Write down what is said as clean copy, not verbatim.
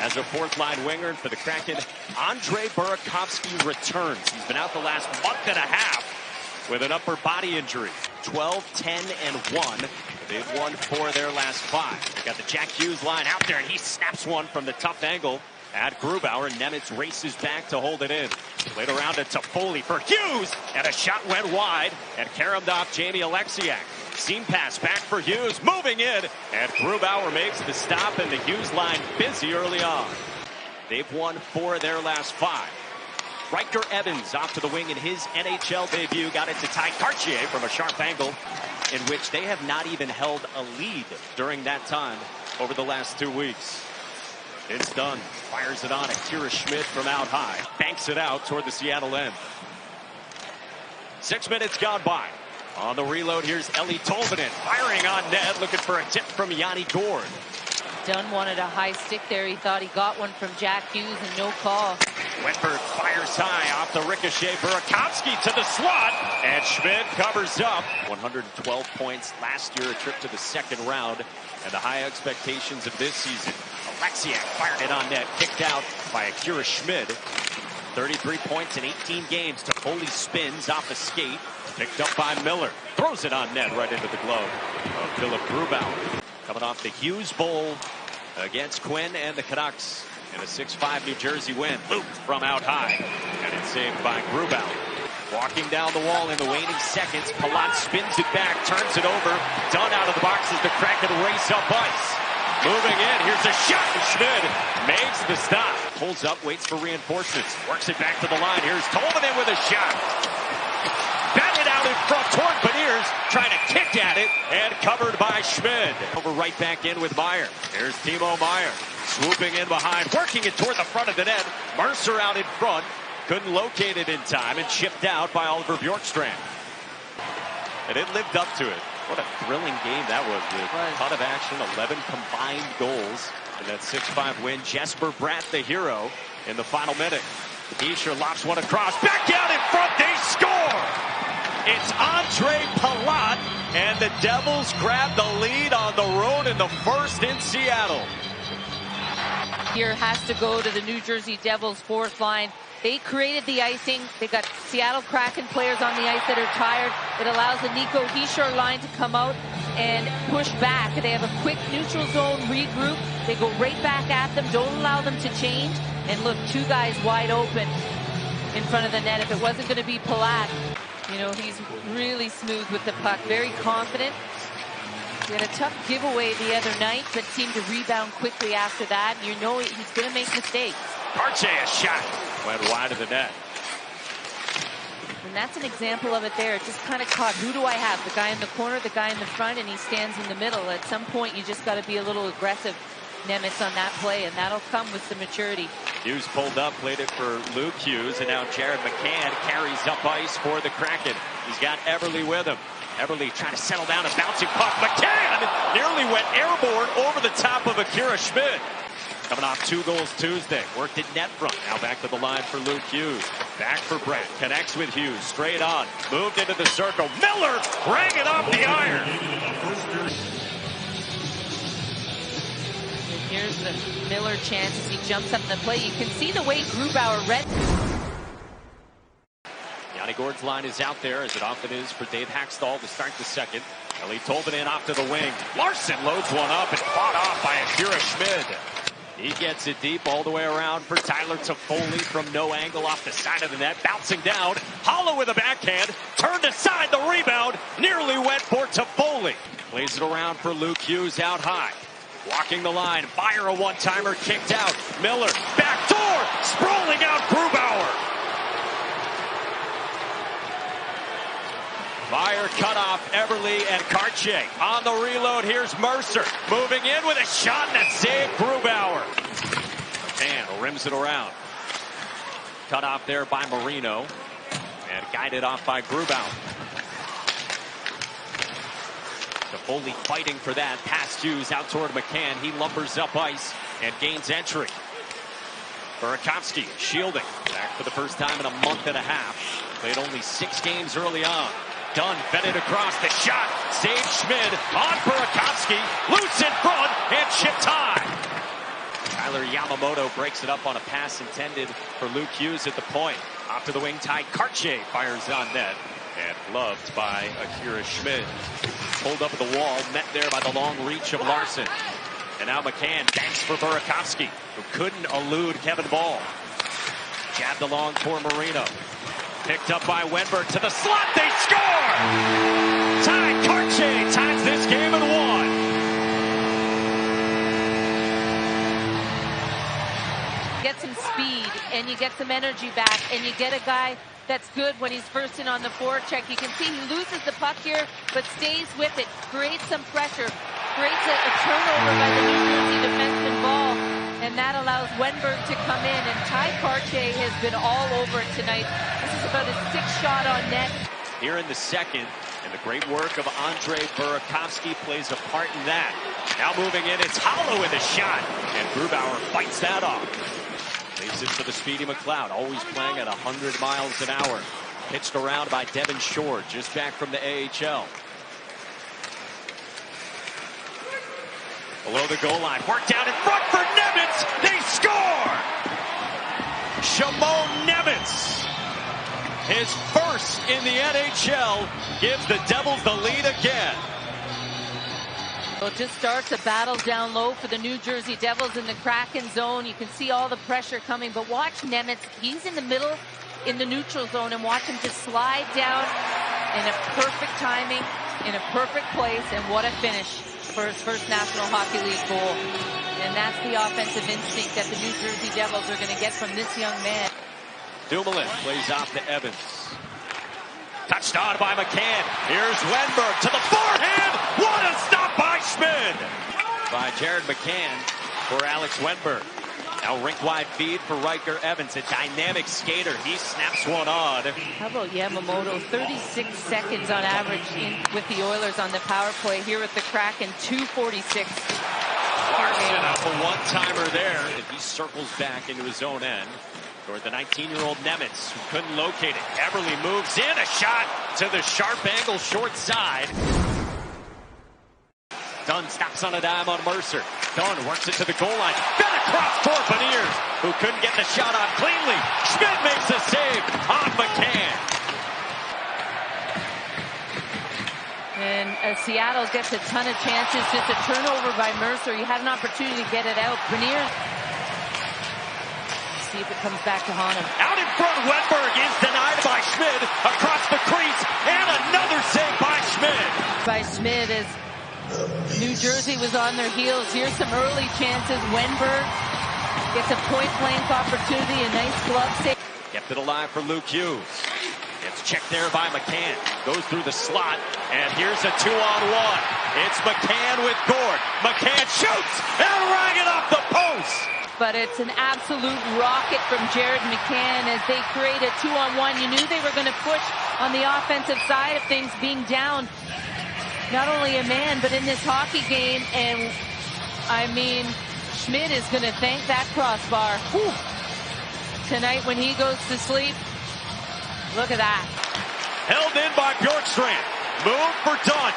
as a fourth-line winger for the Kraken. Andre Burakovsky returns. He's been out the last month and a half with an upper body injury. 12, 10, and 1. They've won 4 of their last 5. They got the Jack Hughes line out there, and he snaps one from the tough angle at Grubauer. Nemitz races back to hold it in. Played around to Toffoli for Hughes, and a shot went wide and caromed off Jamie Alexiak. Seam pass back for Hughes, moving in, and Grubauer makes the stop, and the Hughes line busy early on. They've won 4 of their last 5. Riker Evans off to the wing in his NHL debut, got it to Ty Cartier from a sharp angle, in which they have not even held a lead during that time over the last 2 weeks. It's done. Fires it on at Kira Schmid from out high. Banks it out toward the Seattle end. 6 minutes gone by. On the reload, here's Eeli Tolvanen firing on net, looking for a tip from Yanni Gourde. Dunn wanted a high stick there. He thought he got one from Jack Hughes and no call. Wentberg fires high off the ricochet. Burakovsky to the slot, and Schmid covers up. 112 points last year, a trip to the second round, and the high expectations of this season. Alexiak fired it on net, kicked out by Akira Schmid. 33 points in 18 games. Toffoli spins off a skate, picked up by Miller. Throws it on net right into the glove of Philip Grubauer. Coming off the Hughes Bowl against Quinn and the Canucks in a 6-5 New Jersey win. Loop from out high, and it's saved by Grubauer. Walking down the wall in the waning seconds, Palat spins it back, turns it over. Dunn out of the box as the Kraken race up ice. Moving in, here's a shot, and Schmid makes the stop. Pulls up, waits for reinforcements, works it back to the line. Here's Tolvanen with a shot. Batted out in front toward Beniers, trying to kick at it, and covered by Schmid. Over right back in with Meyer. Here's Timo Meyer, swooping in behind, working it toward the front of the net. Mercer out in front, couldn't locate it in time, and chipped out by Oliver Bjorkstrand. And it lived up to it. What a thrilling game that was, with a ton of action, 11 combined goals in that 6-5 win. Jesper Bratt, the hero, in the final minute. Hischier lofts one across, back out in front, they score! It's Andre Palat, and the Devils grab the lead on the road in the first in Seattle. Here has to go to the New Jersey Devils fourth line. They created the icing. They got Seattle Kraken players on the ice that are tired. It allows the Nico Hischier line to come out and push back. They have a quick neutral zone regroup. They go right back at them. Don't allow them to change. And look, 2 guys wide open in front of the net. If it wasn't going to be Palat, you know, he's really smooth with the puck, very confident. He had a tough giveaway the other night, but seemed to rebound quickly after that. You know he's going to make mistakes. Cartier, a shot, went wide of the net. And that's an example of it there. It just kind of caught, who do I have? The guy in the corner, the guy in the front, and he stands in the middle. At some point, you just got to be a little aggressive, Nemitz, on that play, and that'll come with the maturity. Hughes pulled up, played it for Luke Hughes, and now Jared McCann carries up ice for the Kraken. He's got Everly with him. Everly trying to settle down a bouncing puck. McCann nearly went airborne over the top of Akira Schmid. Coming off 2 goals Tuesday. Worked it net front. Now back to the line for Luke Hughes. Back for Brett. Connects with Hughes. Straight on. Moved into the circle. Miller rang it off the iron. And here's the Miller chance as he jumps up in the play. You can see the way Grubauer read. Yanni Gourde's line is out there, as it often is for Dave Haxtell to start the second. Eeli Tolvanen off to the wing. Larson loads one up and fought off by Akira Schmid. He gets it deep all the way around for Tyler Toffoli from no angle off the side of the net. Bouncing down. Hollow with a backhand. Turned aside the rebound. Nearly went for Toffoli. Plays it around for Luke Hughes out high. Walking the line. Fire a one-timer kicked out. Miller. Backdoor. Sprawling out Grubauer. Meyer cut off Everly and Cartier. On the reload, here's Mercer. Moving in with a shot that saved Grubauer. And rims it around. Cut off there by Marino. And guided off by Grubauer. Toffoli fighting for that. Past Hughes out toward McCann. He lumbers up ice and gains entry. Burakovsky shielding. Back for the first time in a month and a half. Played only 6 games early on. Dunn fed it across, the shot, saved Schmid on Burakovsky, loose in front, and chipped high. Tyler Tyler Yamamoto breaks it up on a pass intended for Luke Hughes at the point. Off to the wing, Ty Kartye fires on net. And gloved by Akira Schmid. Pulled up at the wall, met there by the long reach of Larson. And now McCann banks for Burakovsky, who couldn't elude Kevin Ball. Jabbed along for Marino. Picked up by Wenberg to the slot. They score! Ty Kartye ties this game at 1. Get some speed, and you get some energy back, and you get a guy that's good when he's first in on the forecheck. You can see he loses the puck here, but stays with it, creates some pressure, creates a turnover by the New Jersey defenseman Ball, and that allows Wenberg to come in, and Ty Kartye has been all over it tonight. This is about his 6th shot on net. Here in the second, and the great work of Andre Burakovsky plays a part in that. Now moving in, it's Hollow with a shot, and Grubauer fights that off. Leaves it to the speedy McLeod, always playing at 100 miles an hour. Pitched around by Devin Shore, just back from the AHL. Below the goal line, worked out in front for Nemitz. They score! Shimon Nemitz, his first in the NHL, gives the Devils the lead again. So it just starts a battle down low for the New Jersey Devils in the Kraken zone. You can see all the pressure coming, but watch Nemitz. He's in the middle in the neutral zone, and watch him just slide down in a perfect timing, in a perfect place, and what a finish for his first National Hockey League goal. And that's the offensive instinct that the New Jersey Devils are going to get from this young man. Dumoulin plays off to Evans. Touched on by McCann. Here's Wenberg to the forehand. What a stop by Schmid! By Jared McCann for Alex Wenberg. Now rink-wide feed for Riker Evans, a dynamic skater. He snaps one on. How about Yamamoto? 36 seconds on average with the Oilers on the power play. Here with the Kraken, 2:46. Larson up a one-timer there. And he circles back into his own end toward the 19-year-old Nemitz, who couldn't locate it. Eberle moves in, a shot to the sharp angle short side. Dunn stops on a dime on Mercer. Dunn works it to the goal line. Got across for Beniers, who couldn't get the shot off cleanly. Schmid makes a save on McCann. And Seattle gets a ton of chances. Just a turnover by Mercer. You had an opportunity to get it out. Beniers. See if it comes back to haunt him. Out in front, Wenberg is denied by Schmid. Across the crease, and another save by Schmid. By Schmid as New Jersey was on their heels. Here's some early chances. Wenberg gets a point-blank opportunity, a nice glove save. Kept it alive for Luke Hughes. It's checked there by McCann. Goes through the slot, and here's a 2-on-1. It's McCann with Gord. McCann shoots, and rang it off the post. But it's an absolute rocket from Jared McCann as they create a 2-on-1. You knew they were going to push on the offensive side of things, being down not only a man, but in this hockey game. And, I mean, Schmid is going to thank that crossbar. Whew. Tonight when he goes to sleep, look at that. Held in by Bjorkstrand. Move for Dunn.